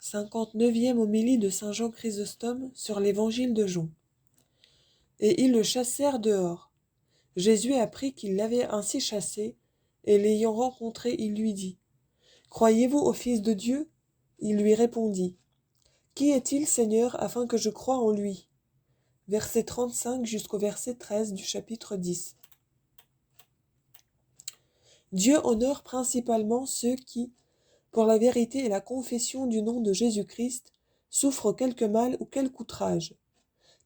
59e homélie de saint Jean Chrysostome sur l'évangile de Jean. Et ils le chassèrent dehors. Jésus apprit qu'ils l'avaient ainsi chassé, et l'ayant rencontré, il lui dit : Croyez-vous au Fils de Dieu ? Il lui répondit : Qui est-il, Seigneur, afin que je croie en lui ? Verset 35 jusqu'au verset 13 du chapitre 10. Dieu honore principalement ceux qui, pour la vérité et la confession du nom de Jésus-Christ, souffrent quelque mal ou quelque outrage.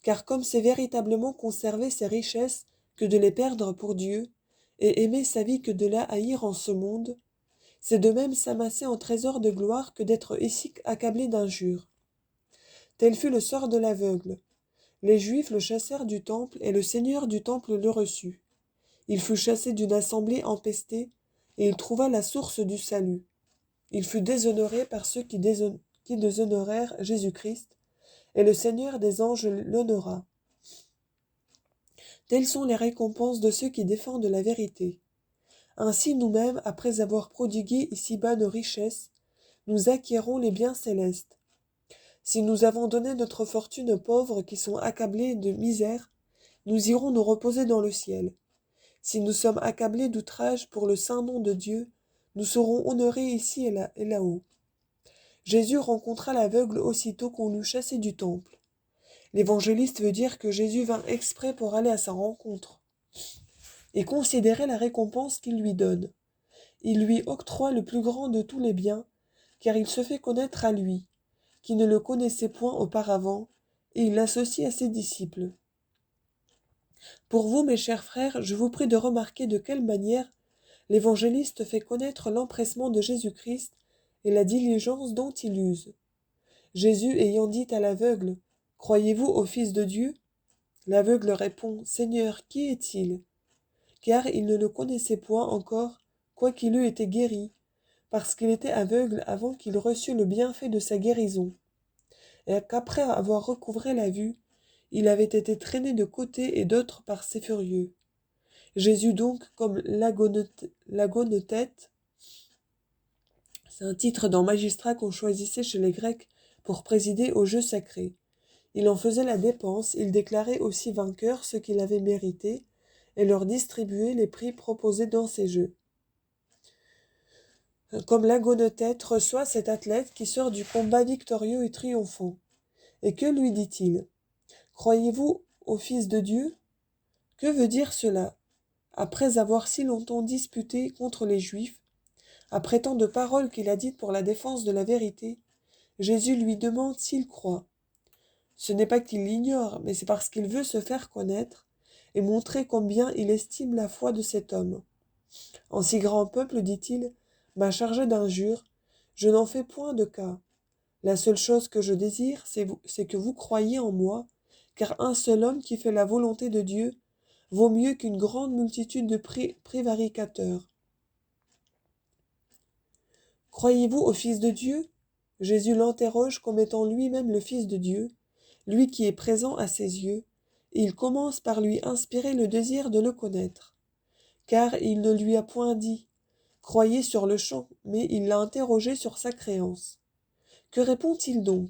Car comme c'est véritablement conserver ses richesses que de les perdre pour Dieu, et aimer sa vie que de la haïr en ce monde, c'est de même s'amasser en trésor de gloire que d'être ici accablé d'injures. Tel fut le sort de l'aveugle. Les Juifs le chassèrent du temple, et le Seigneur du temple le reçut. Il fut chassé d'une assemblée empestée, et il trouva la source du salut. Il fut déshonoré par ceux qui déshonorèrent Jésus-Christ, et le Seigneur des anges l'honora. Telles sont les récompenses de ceux qui défendent la vérité. Ainsi nous-mêmes, après avoir prodigué ici-bas nos richesses, nous acquérons les biens célestes. Si nous avons donné notre fortune aux pauvres qui sont accablés de misère, nous irons nous reposer dans le ciel. Si nous sommes accablés d'outrage pour le saint nom de Dieu, nous serons honorés ici et là-haut. Jésus rencontra l'aveugle aussitôt qu'on l'eut chassé du temple. L'évangéliste veut dire que Jésus vint exprès pour aller à sa rencontre et considérer la récompense qu'il lui donne. Il lui octroie le plus grand de tous les biens, car il se fait connaître à lui, qui ne le connaissait point auparavant, et il l'associe à ses disciples. Pour vous, mes chers frères, je vous prie de remarquer de quelle manière l'évangéliste fait connaître l'empressement de Jésus-Christ et la diligence dont il use. Jésus ayant dit à l'aveugle : « Croyez-vous au Fils de Dieu ? » L'aveugle répond : « Seigneur, qui est-il ? » Car il ne le connaissait point encore, quoiqu'il eût été guéri, parce qu'il était aveugle avant qu'il reçût le bienfait de sa guérison, et qu'après avoir recouvré la vue, il avait été traîné de côté et d'autre par ces furieux. Jésus donc, comme l'agonothète, c'est un titre dans magistrat qu'on choisissait chez les Grecs pour présider aux jeux sacrés. Il en faisait la dépense, il déclarait aussi vainqueurs ceux qui l'avaient mérité, et leur distribuait les prix proposés dans ces jeux. Comme l'agonothète reçoit cet athlète qui sort du combat victorieux et triomphant. Et que lui dit-il ? Croyez-vous au Fils de Dieu ? Que veut dire cela ? Après avoir si longtemps disputé contre les Juifs, après tant de paroles qu'il a dites pour la défense de la vérité, Jésus lui demande s'il croit. Ce n'est pas qu'il l'ignore, mais c'est parce qu'il veut se faire connaître et montrer combien il estime la foi de cet homme. En si grand peuple, dit-il, m'a chargé d'injures, je n'en fais point de cas. La seule chose que je désire, c'est que vous croyiez en moi, car un seul homme qui fait la volonté de Dieu vaut mieux qu'une grande multitude de prévaricateurs. Croyez-vous au Fils de Dieu ? Jésus l'interroge comme étant lui-même le Fils de Dieu, lui qui est présent à ses yeux, et il commence par lui inspirer le désir de le connaître. Car il ne lui a point dit « Croyez sur le champ », mais il l'a interrogé sur sa créance. Que répond-il donc ?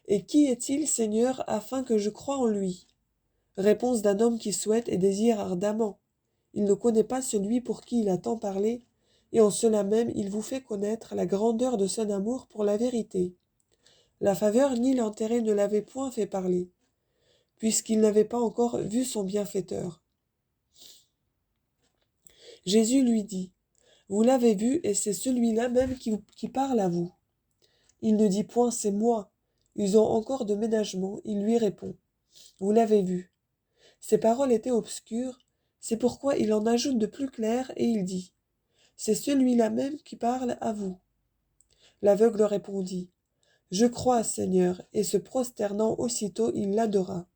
Et qui est-il, Seigneur, afin que je croie en lui ? Réponse d'un homme qui souhaite et désire ardemment. Il ne connaît pas celui pour qui il a tant parlé, et en cela même il vous fait connaître la grandeur de son amour pour la vérité. La faveur ni l'intérêt ne l'avaient point fait parler, puisqu'il n'avait pas encore vu son bienfaiteur. Jésus lui dit : « Vous l'avez vu, et c'est celui-là même qui parle à vous. » Il ne dit point : « C'est moi », usant encore de ménagement, il lui répond : « Vous l'avez vu. » Ces paroles étaient obscures, c'est pourquoi il en ajoute de plus claires, et il dit : « C'est celui-là même qui parle à vous. » L'aveugle répondit : « Je crois, Seigneur, et se prosternant aussitôt, il l'adora. »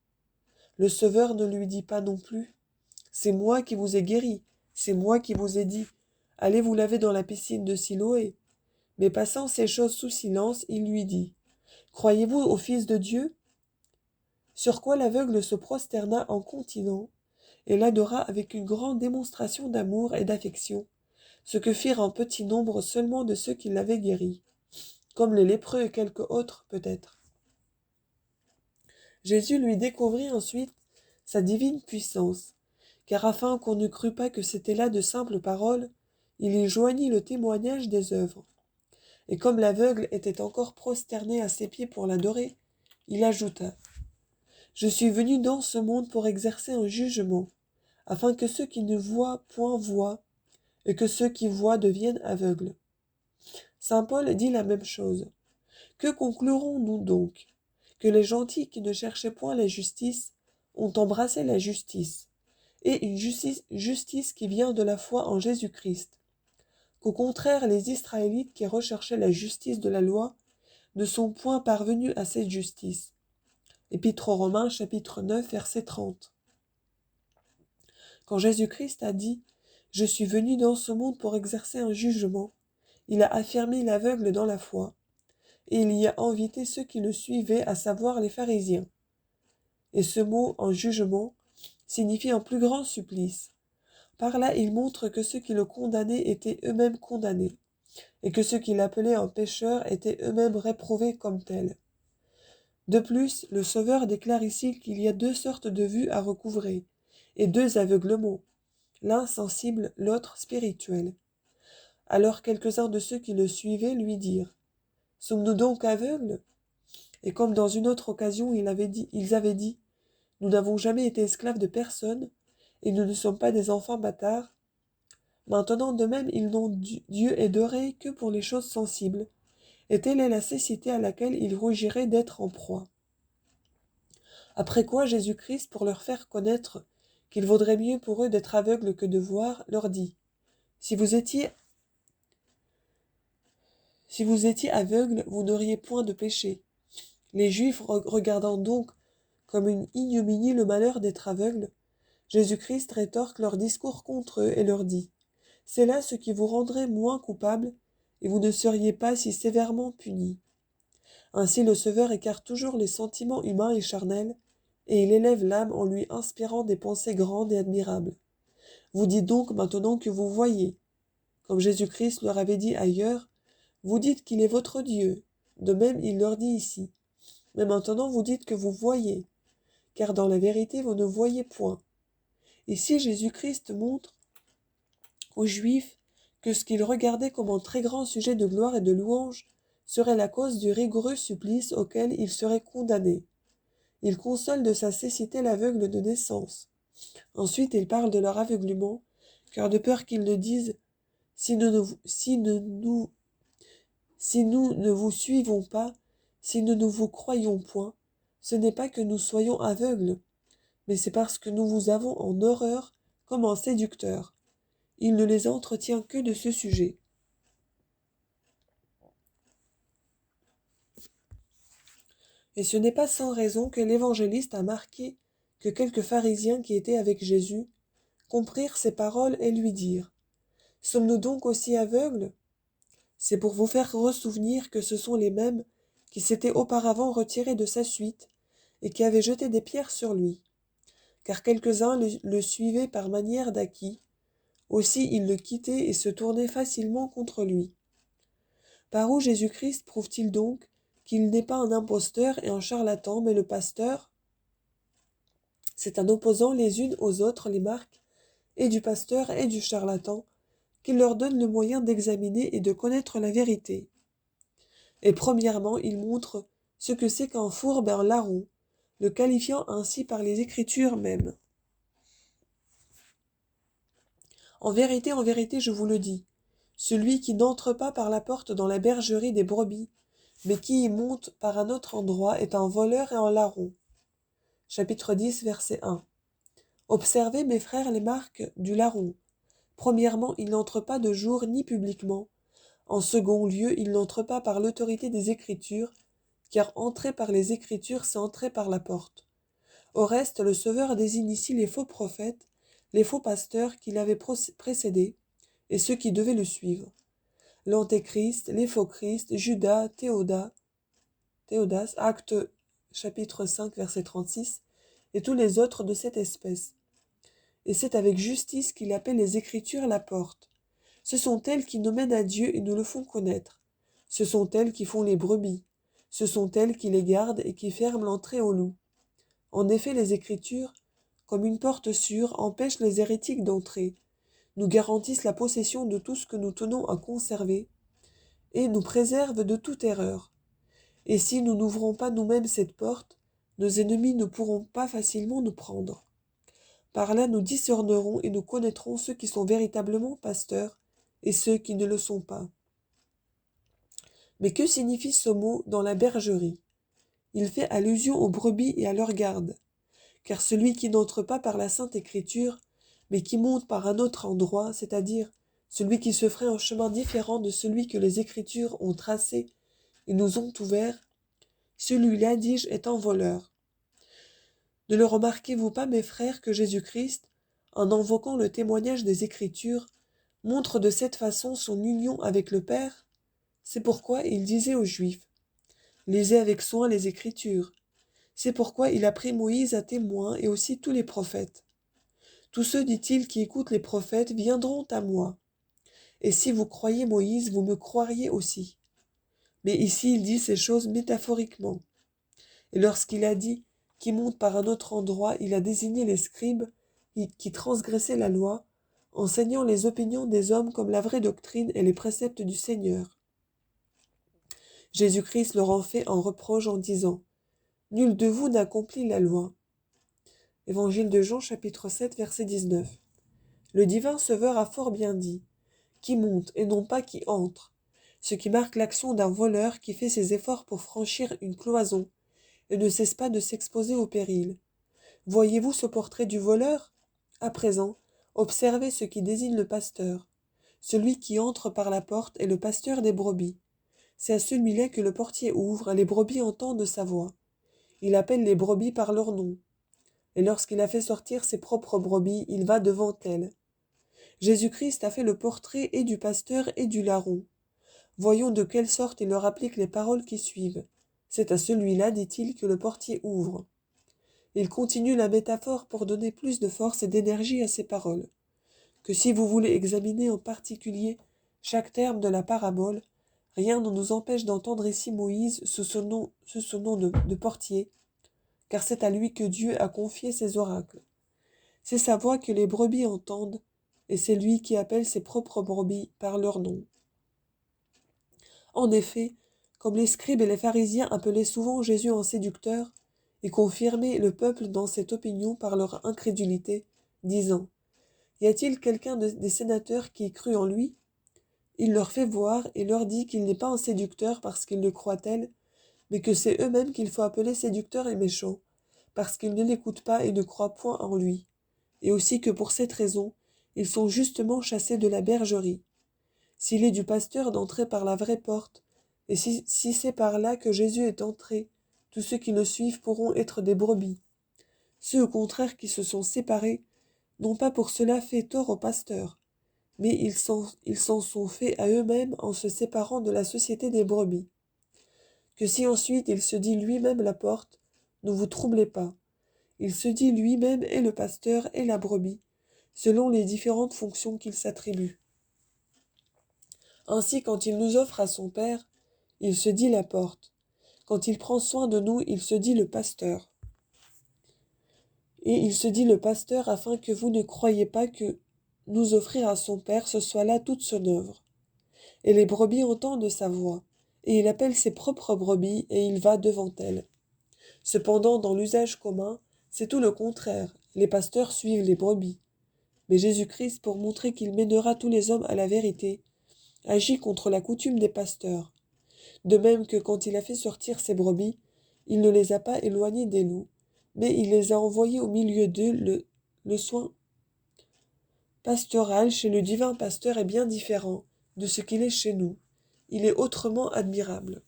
Le Sauveur ne lui dit pas non plus : « C'est moi qui vous ai guéri, c'est moi qui vous ai dit, allez vous laver dans la piscine de Siloé. » Mais passant ces choses sous silence, il lui dit : « Croyez-vous au Fils de Dieu ? » Sur quoi l'aveugle se prosterna en continent, et l'adora avec une grande démonstration d'amour et d'affection, ce que firent un petit nombre seulement de ceux qui l'avaient guéri. comme les lépreux et quelques autres peut-être. Jésus lui découvrit ensuite sa divine puissance, car afin qu'on ne crût pas que c'étaient là de simples paroles, il y joignit le témoignage des œuvres. Et comme l'aveugle était encore prosterné à ses pieds pour l'adorer, il ajouta : « Je suis venu dans ce monde pour exercer un jugement, afin que ceux qui ne voient point voient, et que ceux qui voient deviennent aveugles. » Saint Paul dit la même chose. Que conclurons-nous donc ? Que les gentils qui ne cherchaient point la justice ont embrassé la justice, et une justice qui vient de la foi en Jésus-Christ. Qu'au contraire, les Israélites qui recherchaient la justice de la loi ne sont point parvenus à cette justice. Épître aux Romains, chapitre 9, verset 30. Quand Jésus-Christ a dit « Je suis venu dans ce monde pour exercer un jugement », il a affirmé l'aveugle dans la foi, et il y a invité ceux qui le suivaient, à savoir les pharisiens. Et ce mot « en jugement » signifie un plus grand supplice. Par là, il montre que ceux qui le condamnaient étaient eux-mêmes condamnés, et que ceux qui l'appelaient un pécheur étaient eux-mêmes réprouvés comme tels. De plus, le Sauveur déclare ici qu'il y a deux sortes de vues à recouvrer, et deux aveuglements, l'un sensible, l'autre spirituel. Alors quelques-uns de ceux qui le suivaient lui dirent : « Sommes-nous donc aveugles ? » Et comme dans une autre occasion ils avaient dit : « Nous n'avons jamais été esclaves de personne, et nous ne sommes pas des enfants bâtards. » Maintenant de même ils n'ont d'yeux et d'oreilles que pour les choses sensibles, et telle est la cécité à laquelle ils rougiraient d'être en proie. Après quoi Jésus-Christ, pour leur faire connaître qu'il vaudrait mieux pour eux d'être aveugles que de voir, leur dit : « Si vous étiez aveugles, vous n'auriez point de péché. » Les Juifs, regardant donc comme une ignominie le malheur d'être aveugles, Jésus-Christ rétorque leur discours contre eux et leur dit : « C'est là ce qui vous rendrait moins coupables, et vous ne seriez pas si sévèrement punis. » Ainsi le Sauveur écarte toujours les sentiments humains et charnels, et il élève l'âme en lui inspirant des pensées grandes et admirables. Vous dites donc maintenant que vous voyez. Comme Jésus-Christ leur avait dit ailleurs, vous dites qu'il est votre Dieu. De même, il leur dit ici : mais maintenant vous dites que vous voyez, car dans la vérité vous ne voyez point. Ici Jésus-Christ montre aux Juifs que ce qu'ils regardaient comme un très grand sujet de gloire et de louange serait la cause du rigoureux supplice auquel ils seraient condamnés. Il console de sa cécité l'aveugle de naissance. Ensuite il parle de leur aveuglement, car de peur qu'ils ne disent : si nous ne vous suivons pas, si nous ne vous croyons point, ce n'est pas que nous soyons aveugles, mais c'est parce que nous vous avons en horreur comme un séducteur. Il ne les entretient que de ce sujet. Et ce n'est pas sans raison que l'évangéliste a marqué que quelques pharisiens qui étaient avec Jésus comprirent ses paroles et lui dirent : « Sommes-nous donc aussi aveugles ? » C'est pour vous faire ressouvenir que ce sont les mêmes qui s'étaient auparavant retirés de sa suite et qui avaient jeté des pierres sur lui. Car quelques-uns le suivaient par manière d'acquis, aussi ils le quittaient et se tournaient facilement contre lui. Par où Jésus-Christ prouve-t-il donc qu'il n'est pas un imposteur et un charlatan, mais le pasteur ? C'est en opposant les unes aux autres les marques et du pasteur et du charlatan qu'il leur donne le moyen d'examiner et de connaître la vérité. Et premièrement, il montre ce que c'est qu'un fourbe et un larron, le qualifiant ainsi par les Écritures mêmes. En vérité, je vous le dis, celui qui n'entre pas par la porte dans la bergerie des brebis, mais qui y monte par un autre endroit, est un voleur et un larron. Chapitre 10, verset 1. Observez, mes frères, les marques du larron. Premièrement, il n'entre pas de jour ni publiquement. En second lieu, il n'entre pas par l'autorité des Écritures, car entrer par les Écritures, c'est entrer par la porte. Au reste, le Sauveur désigne ici les faux prophètes, les faux pasteurs qui l'avaient précédé, et ceux qui devaient le suivre. L'Antéchrist, les faux Christ, Judas, Théodas, Acte chapitre 5, verset 36, et tous les autres de cette espèce. Et c'est avec justice qu'il appelle les Écritures la porte. Ce sont elles qui nous mènent à Dieu et nous le font connaître. Ce sont elles qui font les brebis. Ce sont elles qui les gardent et qui ferment l'entrée aux loups. En effet, les Écritures, comme une porte sûre, empêchent les hérétiques d'entrer, nous garantissent la possession de tout ce que nous tenons à conserver et nous préservent de toute erreur. Et si nous n'ouvrons pas nous-mêmes cette porte, nos ennemis ne pourront pas facilement nous prendre. Par là, nous discernerons et nous connaîtrons ceux qui sont véritablement pasteurs et ceux qui ne le sont pas. Mais que signifie ce mot dans la bergerie? Il fait allusion aux brebis et à leur garde. Car celui qui n'entre pas par la Sainte Écriture, mais qui monte par un autre endroit, c'est-à-dire celui qui se ferait un chemin différent de celui que les Écritures ont tracé et nous ont ouvert, celui-là, dis-je, est un voleur. Ne le remarquez-vous pas, mes frères, que Jésus-Christ, en invoquant le témoignage des Écritures, montre de cette façon son union avec le Père? C'est pourquoi il disait aux Juifs, « Lisez avec soin les Écritures. » C'est pourquoi il a pris Moïse à témoin et aussi tous les prophètes. Tous ceux, dit-il, qui écoutent les prophètes viendront à moi. Et si vous croyez Moïse, vous me croiriez aussi. Mais ici, il dit ces choses métaphoriquement. Et lorsqu'il a dit qui monte par un autre endroit, il a désigné les scribes qui transgressaient la loi, enseignant les opinions des hommes comme la vraie doctrine et les préceptes du Seigneur. Jésus-Christ leur en fait un reproche en disant « Nul de vous n'accomplit la loi. » Évangile de Jean, chapitre 7, verset 19. Le divin Sauveur a fort bien dit « qui monte et non pas qui entre », ce qui marque l'action d'un voleur qui fait ses efforts pour franchir une cloison et ne cesse pas de s'exposer au péril. Voyez-vous ce portrait du voleur? À présent, observez ce qui désigne le pasteur. Celui qui entre par la porte est le pasteur des brebis. C'est à celui-là que le portier ouvre, les brebis entendent sa voix. Il appelle les brebis par leur nom. Et lorsqu'il a fait sortir ses propres brebis, il va devant elles. Jésus-Christ a fait le portrait et du pasteur et du larron. Voyons de quelle sorte il leur applique les paroles qui suivent. C'est à celui-là, dit-il, que le portier ouvre. Il continue la métaphore pour donner plus de force et d'énergie à ses paroles. Que si vous voulez examiner en particulier chaque terme de la parabole, rien ne nous empêche d'entendre ici Moïse sous son nom de portier, car c'est à lui que Dieu a confié ses oracles. C'est sa voix que les brebis entendent, et c'est lui qui appelle ses propres brebis par leur nom. En effet, comme les scribes et les pharisiens appelaient souvent Jésus un séducteur, et confirmaient le peuple dans cette opinion par leur incrédulité, disant « Y a-t-il quelqu'un des sénateurs qui crut en lui ?» Il leur fait voir et leur dit qu'il n'est pas un séducteur parce qu'ils le croient tel, mais que c'est eux-mêmes qu'il faut appeler séducteurs et méchants, parce qu'ils ne l'écoutent pas et ne croient point en lui, et aussi que pour cette raison, ils sont justement chassés de la bergerie. S'il est du pasteur d'entrer par la vraie porte, et si c'est par là que Jésus est entré, tous ceux qui le suivent pourront être des brebis. Ceux au contraire qui se sont séparés n'ont pas pour cela fait tort au pasteur, mais ils s'en sont faits à eux-mêmes en se séparant de la société des brebis. Que si ensuite il se dit lui-même la porte, ne vous troublez pas. Il se dit lui-même et le pasteur et la brebis, selon les différentes fonctions qu'il s'attribue. Ainsi, quand il nous offre à son Père, il se dit la porte. Quand il prend soin de nous, il se dit le pasteur. Et il se dit le pasteur afin que vous ne croyiez pas que nous offrir à son Père, ce soit là toute son œuvre. Et les brebis entendent sa voix, et il appelle ses propres brebis, et il va devant elles. Cependant, dans l'usage commun, c'est tout le contraire. Les pasteurs suivent les brebis. Mais Jésus-Christ, pour montrer qu'il mènera tous les hommes à la vérité, agit contre la coutume des pasteurs. De même que quand il a fait sortir ses brebis, il ne les a pas éloignées des loups, mais il les a envoyées au milieu d'eux. Le soin pastoral chez le divin pasteur est bien différent de ce qu'il est chez nous. Il est autrement admirable.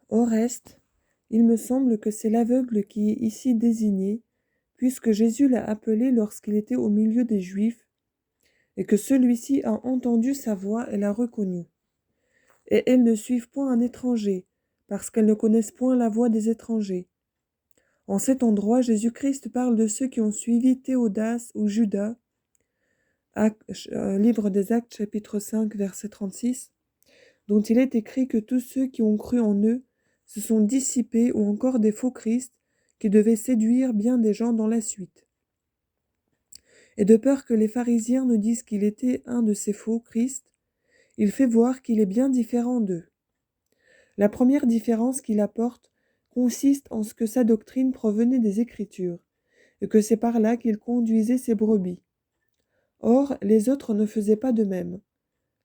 Au reste, il me semble que c'est l'aveugle qui est ici désigné, puisque Jésus l'a appelé lorsqu'il était au milieu des Juifs, et que celui-ci a entendu sa voix et l'a reconnue. Et elles ne suivent point un étranger, parce qu'elles ne connaissent point la voix des étrangers. En cet endroit, Jésus-Christ parle de ceux qui ont suivi Théodas ou Judas, Livre des Actes, chapitre 5, verset 36, dont il est écrit que tous ceux qui ont cru en eux se sont dissipés ou encore des faux Christ qui devaient séduire bien des gens dans la suite. Et de peur que les pharisiens ne disent qu'il était un de ces faux Christ, il fait voir qu'il est bien différent d'eux. La première différence qu'il apporte consiste en ce que sa doctrine provenait des Écritures, et que c'est par là qu'il conduisait ses brebis. Or, les autres ne faisaient pas de même.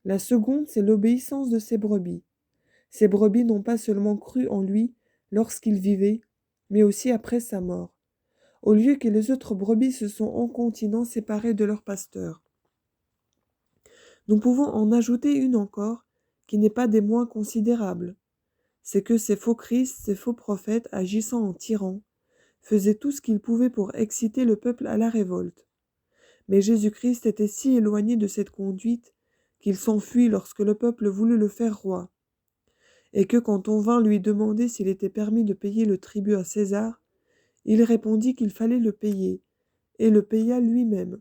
La seconde, c'est l'obéissance de ses brebis. Ces brebis n'ont pas seulement cru en lui lorsqu'il vivait, mais aussi après sa mort, au lieu que les autres brebis se sont incontinent séparées de leur pasteur. Nous pouvons en ajouter une encore, qui n'est pas des moins considérables. C'est que ces faux Christ, ces faux prophètes, agissant en tyrans, faisaient tout ce qu'ils pouvaient pour exciter le peuple à la révolte. Mais Jésus-Christ était si éloigné de cette conduite qu'il s'enfuit lorsque le peuple voulut le faire roi, et que quand on vint lui demander s'il était permis de payer le tribut à César, il répondit qu'il fallait le payer, et le paya lui-même.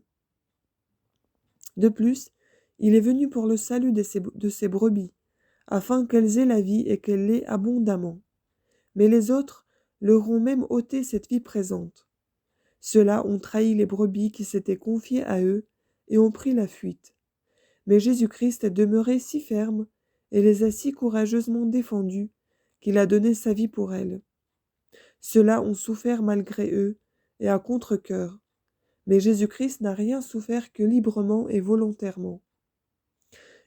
De plus, il est venu pour le salut de ses brebis, afin qu'elles aient la vie et qu'elles l'aient abondamment. Mais les autres leur ont même ôté cette vie présente. Ceux-là ont trahi les brebis qui s'étaient confiées à eux et ont pris la fuite. Mais Jésus-Christ est demeuré si ferme et les a si courageusement défendus qu'il a donné sa vie pour elles. Ceux-là ont souffert malgré eux et à contre-cœur. Mais Jésus-Christ n'a rien souffert que librement et volontairement.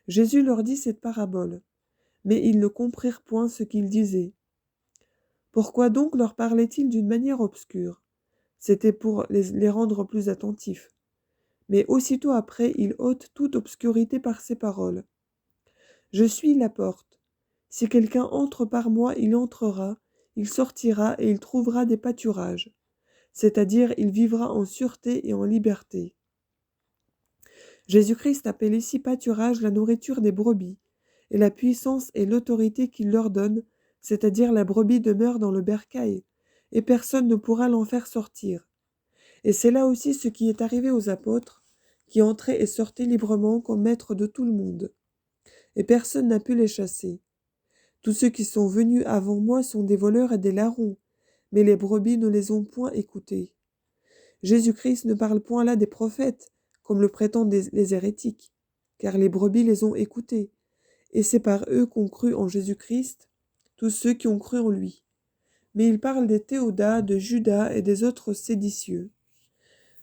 Jésus leur dit cette parabole, mais ils ne comprirent point ce qu'il disait. Pourquoi donc leur parlait-il d'une manière obscure? C'était pour les rendre plus attentifs. Mais aussitôt après, il ôte toute obscurité par ses paroles. Je suis la porte. Si quelqu'un entre par moi, il entrera, il sortira et il trouvera des pâturages. C'est-à-dire, il vivra en sûreté et en liberté. Jésus-Christ appelle ici pâturage la nourriture des brebis, et la puissance et l'autorité qu'il leur donne, c'est-à-dire la brebis demeure dans le bercail, et personne ne pourra l'en faire sortir. Et c'est là aussi ce qui est arrivé aux apôtres, qui entraient et sortaient librement comme maîtres de tout le monde. Et personne n'a pu les chasser. Tous ceux qui sont venus avant moi sont des voleurs et des larrons, mais les brebis ne les ont point écoutés. Jésus-Christ ne parle point là des prophètes, comme le prétendent les hérétiques, car les brebis les ont écoutés, et c'est par eux qu'ont cru en Jésus-Christ tous ceux qui ont cru en lui. Mais il parle des Théodas, de Judas et des autres séditieux.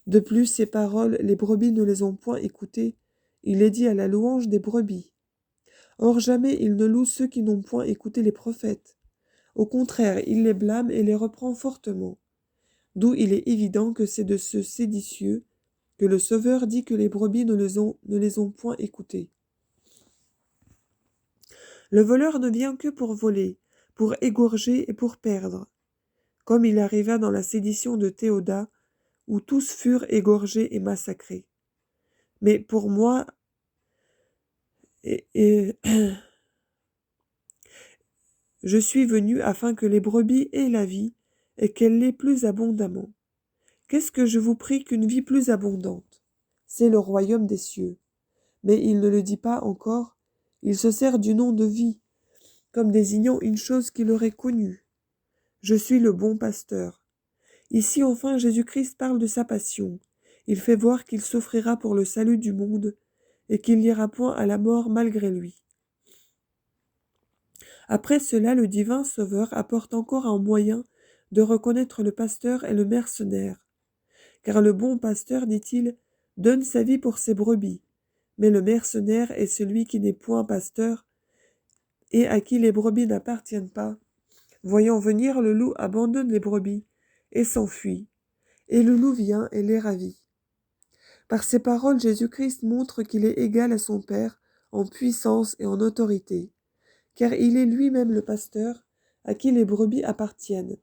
De plus, ces paroles, les brebis ne les ont point écoutées, il est dit à la louange des brebis. Or jamais il ne loue ceux qui n'ont point écouté les prophètes. Au contraire, il les blâme et les reprend fortement. D'où il est évident que c'est de ce séditieux que le Sauveur dit que les brebis ne les ont point écoutés. Le voleur ne vient que pour voler, pour égorger et pour perdre, comme il arriva dans la sédition de Théodas, où tous furent égorgés et massacrés. Mais pour moi, je suis venu afin que les brebis aient la vie et qu'elle l'ait plus abondamment. Qu'est-ce que je vous prie qu'une vie plus abondante? C'est le royaume des cieux. Mais il ne le dit pas encore, il se sert du nom de vie, comme désignant une chose qu'il aurait connue. Je suis le bon pasteur. Ici enfin Jésus-Christ parle de sa passion. Il fait voir qu'il souffrira pour le salut du monde et qu'il n'ira point à la mort malgré lui. Après cela, le divin Sauveur apporte encore un moyen de reconnaître le pasteur et le mercenaire. Car le bon pasteur, dit-il, donne sa vie pour ses brebis, mais le mercenaire est celui qui n'est point pasteur et à qui les brebis n'appartiennent pas. Voyant venir, le loup abandonne les brebis et s'enfuit, et le loup vient et les ravit. Par ces paroles, Jésus-Christ montre qu'il est égal à son Père en puissance et en autorité, car il est lui-même le pasteur à qui les brebis appartiennent.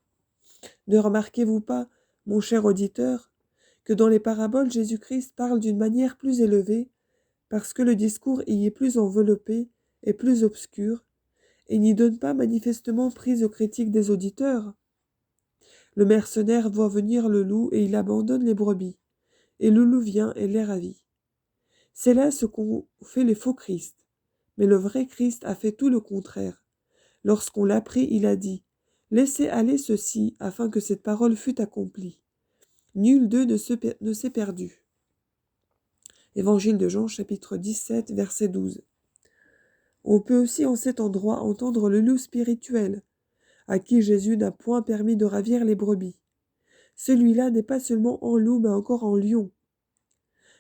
Ne remarquez-vous pas, mon cher auditeur, que dans les paraboles, Jésus-Christ parle d'une manière plus élevée, parce que le discours y est plus enveloppé et plus obscur, et n'y donne pas manifestement prise aux critiques des auditeurs. Le mercenaire voit venir le loup et il abandonne les brebis, et le loup vient et les ravit. C'est là ce qu'ont fait les faux Christ. Mais le vrai Christ a fait tout le contraire. Lorsqu'on l'a pris, il a dit, « Laissez aller ceci, afin que cette parole fût accomplie. » Nul d'eux ne s'est perdu. Évangile de Jean, chapitre 17, verset 12. On peut aussi en cet endroit entendre le loup spirituel, à qui Jésus n'a point permis de ravir les brebis. Celui-là n'est pas seulement en loup, mais encore en lion.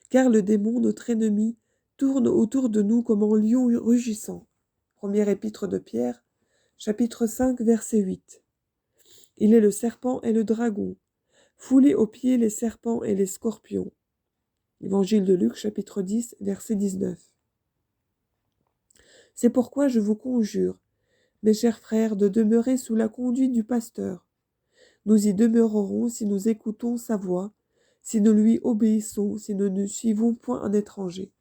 Car le démon, notre ennemi, tourne autour de nous comme un lion rugissant. Première épître de Pierre, chapitre 5, verset 8. Il est le serpent et le dragon. Foulez aux pieds les serpents et les scorpions. Évangile de Luc, chapitre 10, verset 19. C'est pourquoi je vous conjure, mes chers frères, de demeurer sous la conduite du pasteur. Nous y demeurerons si nous écoutons sa voix, si nous lui obéissons, si nous ne suivons point un étranger.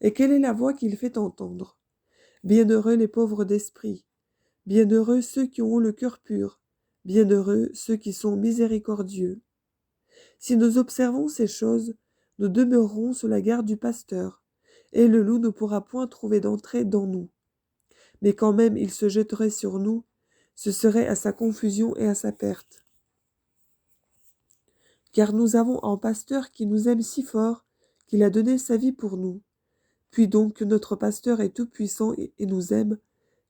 Et quelle est la voix qu'il fait entendre? Bienheureux les pauvres d'esprit, bienheureux ceux qui ont le cœur pur, bienheureux ceux qui sont miséricordieux. Si nous observons ces choses, nous demeurerons sous la garde du pasteur, et le loup ne pourra point trouver d'entrée dans nous. Mais quand même il se jetterait sur nous, ce serait à sa confusion et à sa perte. Car nous avons un pasteur qui nous aime si fort qu'il a donné sa vie pour nous. Puis donc que notre pasteur est tout-puissant et nous aime,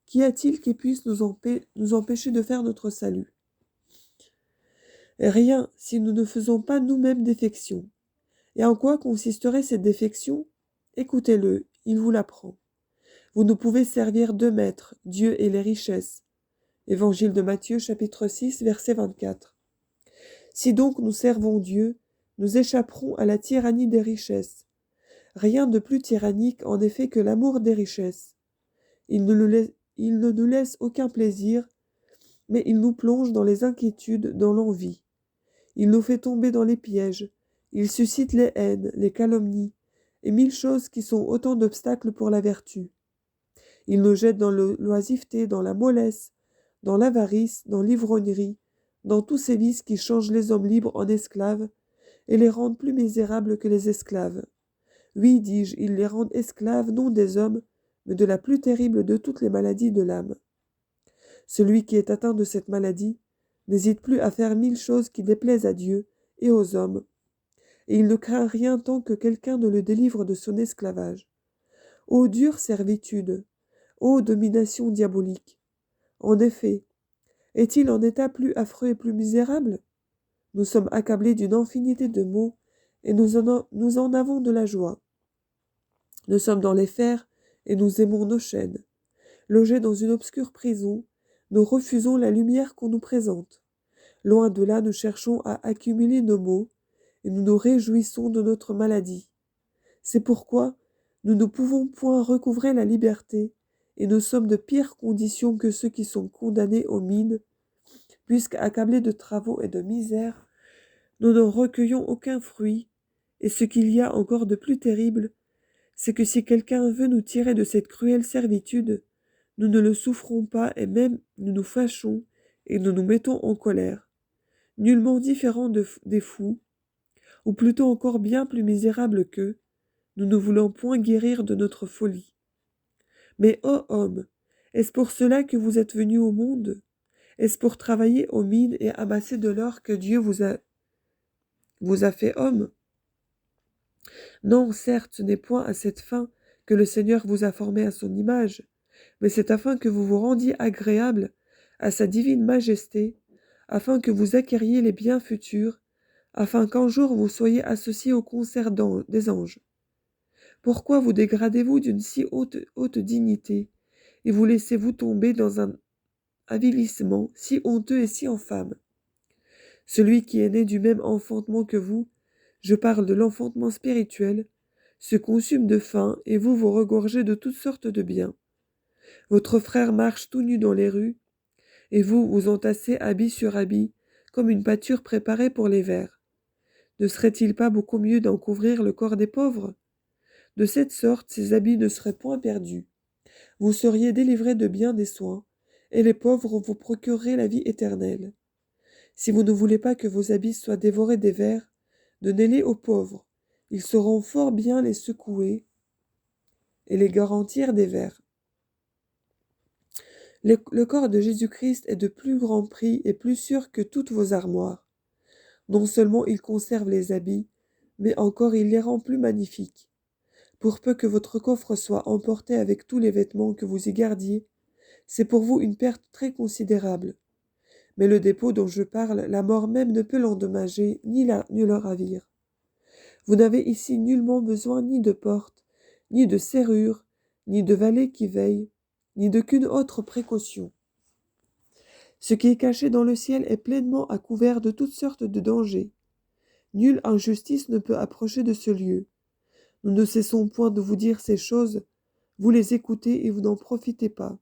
qu'y a-t-il qui puisse nous empêcher de faire notre salut? Rien, si nous ne faisons pas nous-mêmes défection. Et en quoi consisterait cette défection? Écoutez-le, il vous l'apprend. Vous ne pouvez servir deux maîtres, Dieu et les richesses. Évangile de Matthieu, chapitre 6, verset 24. Si donc nous servons Dieu, nous échapperons à la tyrannie des richesses. Rien de plus tyrannique en effet que l'amour des richesses. Il ne nous laisse aucun plaisir, mais il nous plonge dans les inquiétudes, dans l'envie. Il nous fait tomber dans les pièges, il suscite les haines, les calomnies, et mille choses qui sont autant d'obstacles pour la vertu. Il nous jette dans l'oisiveté, dans la mollesse, dans l'avarice, dans l'ivrognerie, dans tous ces vices qui changent les hommes libres en esclaves et les rendent plus misérables que les esclaves. Oui, dis-je, ils les rendent esclaves non des hommes, mais de la plus terrible de toutes les maladies de l'âme. Celui qui est atteint de cette maladie n'hésite plus à faire mille choses qui déplaisent à Dieu et aux hommes, et il ne craint rien tant que quelqu'un ne le délivre de son esclavage. Ô dure servitude! Ô domination diabolique! En effet, est-il en état plus affreux et plus misérable? Nous sommes accablés d'une infinité de maux, et nous en avons de la joie. Nous sommes dans les fers, et nous aimons nos chaînes. Logés dans une obscure prison, nous refusons la lumière qu'on nous présente. Loin de là, nous cherchons à accumuler nos maux, et nous nous réjouissons de notre maladie. C'est pourquoi nous ne pouvons point recouvrer la liberté, et nous sommes de pires conditions que ceux qui sont condamnés aux mines, puisqu'accablés de travaux et de misère, nous n'en recueillons aucun fruit, et ce qu'il y a encore de plus terrible, c'est que si quelqu'un veut nous tirer de cette cruelle servitude, nous ne le souffrons pas et même nous nous fâchons et nous nous mettons en colère. Nullement différents des fous, ou plutôt encore bien plus misérables qu'eux, nous ne voulons point guérir de notre folie. Mais ô homme, est-ce pour cela que vous êtes venus au monde? Est-ce pour travailler aux mines et amasser de l'or que Dieu vous a fait homme? Non, certes, ce n'est point à cette fin que le Seigneur vous a formé à son image, mais c'est afin que vous vous rendiez agréable à sa divine majesté, afin que vous acquériez les biens futurs, afin qu'un jour vous soyez associés au concert des anges. Pourquoi vous dégradez-vous d'une si haute dignité, et vous laissez-vous tomber dans un avilissement si honteux et si infâme? Celui qui est né du même enfantement que vous, je parle de l'enfantement spirituel, se consume de faim et vous vous regorgez de toutes sortes de biens. Votre frère marche tout nu dans les rues, et vous vous entassez habit sur habit, comme une pâture préparée pour les vers. Ne serait-il pas beaucoup mieux d'en couvrir le corps des pauvres? De cette sorte, ces habits ne seraient point perdus. Vous seriez délivrés de bien des soins, et les pauvres vous procureraient la vie éternelle. Si vous ne voulez pas que vos habits soient dévorés des vers, donnez-les aux pauvres, Ils sauront fort bien les secouer et les garantir des vers. Le corps de Jésus-Christ est de plus grand prix et plus sûr que toutes vos armoires. Non seulement il conserve les habits, mais encore il les rend plus magnifiques. Pour peu que votre coffre soit emporté avec tous les vêtements que vous y gardiez, c'est pour vous une perte très considérable. Mais le dépôt dont je parle, la mort même ne peut l'endommager ni le ravir. Vous n'avez ici nullement besoin ni de porte, ni de serrure, ni de valet qui veille, ni d'aucune autre précaution. Ce qui est caché dans le ciel est pleinement à couvert de toutes sortes de dangers. Nulle injustice ne peut approcher de ce lieu. Nous ne cessons point de vous dire ces choses, vous les écoutez et vous n'en profitez pas.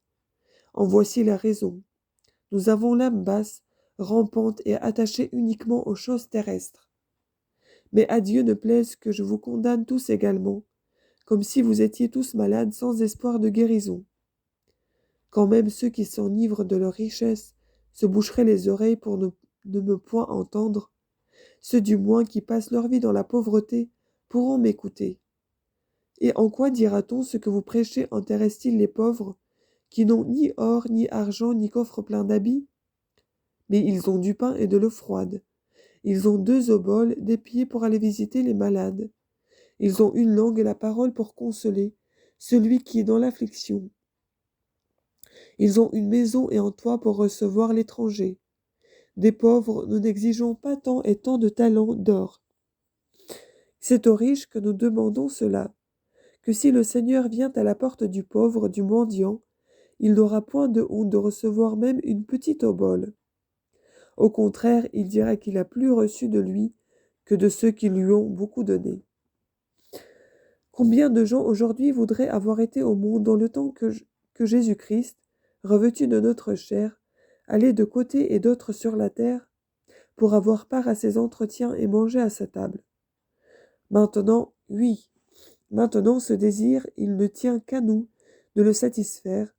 En voici la raison. Nous avons l'âme basse, rampante et attachée uniquement aux choses terrestres. Mais à Dieu ne plaise que je vous condamne tous également, comme si vous étiez tous malades sans espoir de guérison. Quand même ceux qui s'enivrent de leur richesse se boucheraient les oreilles pour ne me point entendre, ceux du moins qui passent leur vie dans la pauvreté pourront m'écouter. Et en quoi dira-t-on ce que vous prêchez intéresse-t-il les pauvres, qui n'ont ni or, ni argent, ni coffre plein d'habits? Mais ils ont du pain et de l'eau froide. Ils ont 2 oboles, des pieds pour aller visiter les malades. Ils ont une langue et la parole pour consoler celui qui est dans l'affliction. Ils ont une maison et un toit pour recevoir l'étranger. Des pauvres, nous n'exigeons pas tant et tant de talents d'or. C'est aux riches que nous demandons cela, que si le Seigneur vient à la porte du pauvre, du mendiant, il n'aura point de honte de recevoir même une petite obole. Au contraire, il dira qu'il a plus reçu de lui que de ceux qui lui ont beaucoup donné. Combien de gens aujourd'hui voudraient avoir été au monde dans le temps que Jésus-Christ, revêtu de notre chair, allait de côté et d'autre sur la terre, pour avoir part à ses entretiens et manger à sa table. Maintenant, oui, maintenant ce désir, il ne tient qu'à nous de le satisfaire.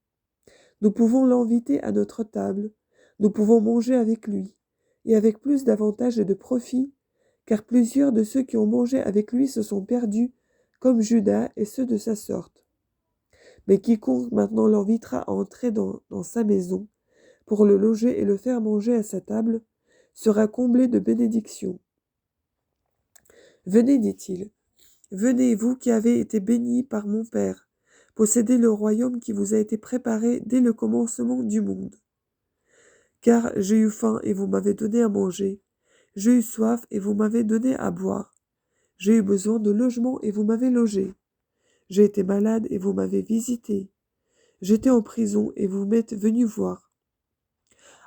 Nous pouvons l'inviter à notre table, nous pouvons manger avec lui, et avec plus d'avantages et de profit, car plusieurs de ceux qui ont mangé avec lui se sont perdus, comme Judas et ceux de sa sorte. Mais quiconque maintenant l'invitera à entrer dans sa maison, pour le loger et le faire manger à sa table, sera comblé de bénédictions. Venez, dit-il, venez, vous qui avez été bénis par mon Père, possédez le royaume qui vous a été préparé dès le commencement du monde. Car j'ai eu faim et vous m'avez donné à manger, j'ai eu soif et vous m'avez donné à boire, j'ai eu besoin de logement et vous m'avez logé, j'ai été malade et vous m'avez visité, j'étais en prison et vous m'êtes venus voir.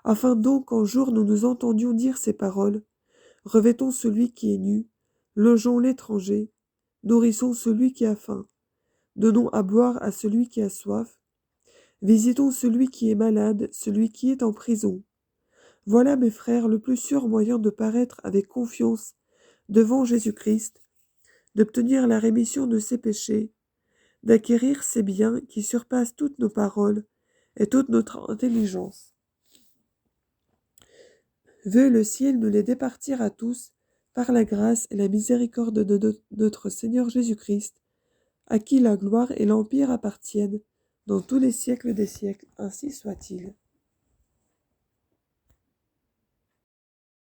Afin donc qu'un jour nous nous entendions dire ces paroles, revêtons celui qui est nu, logeons l'étranger, nourrissons celui qui a faim, donnons à boire à celui qui a soif, visitons celui qui est malade, celui qui est en prison. Voilà, mes frères, le plus sûr moyen de paraître avec confiance devant Jésus-Christ, d'obtenir la rémission de ses péchés, d'acquérir ces biens qui surpassent toutes nos paroles et toute notre intelligence. Veuille le ciel nous les départir à tous, par la grâce et la miséricorde de notre Seigneur Jésus-Christ, à qui la gloire et l'empire appartiennent, dans tous les siècles des siècles, ainsi soit-il.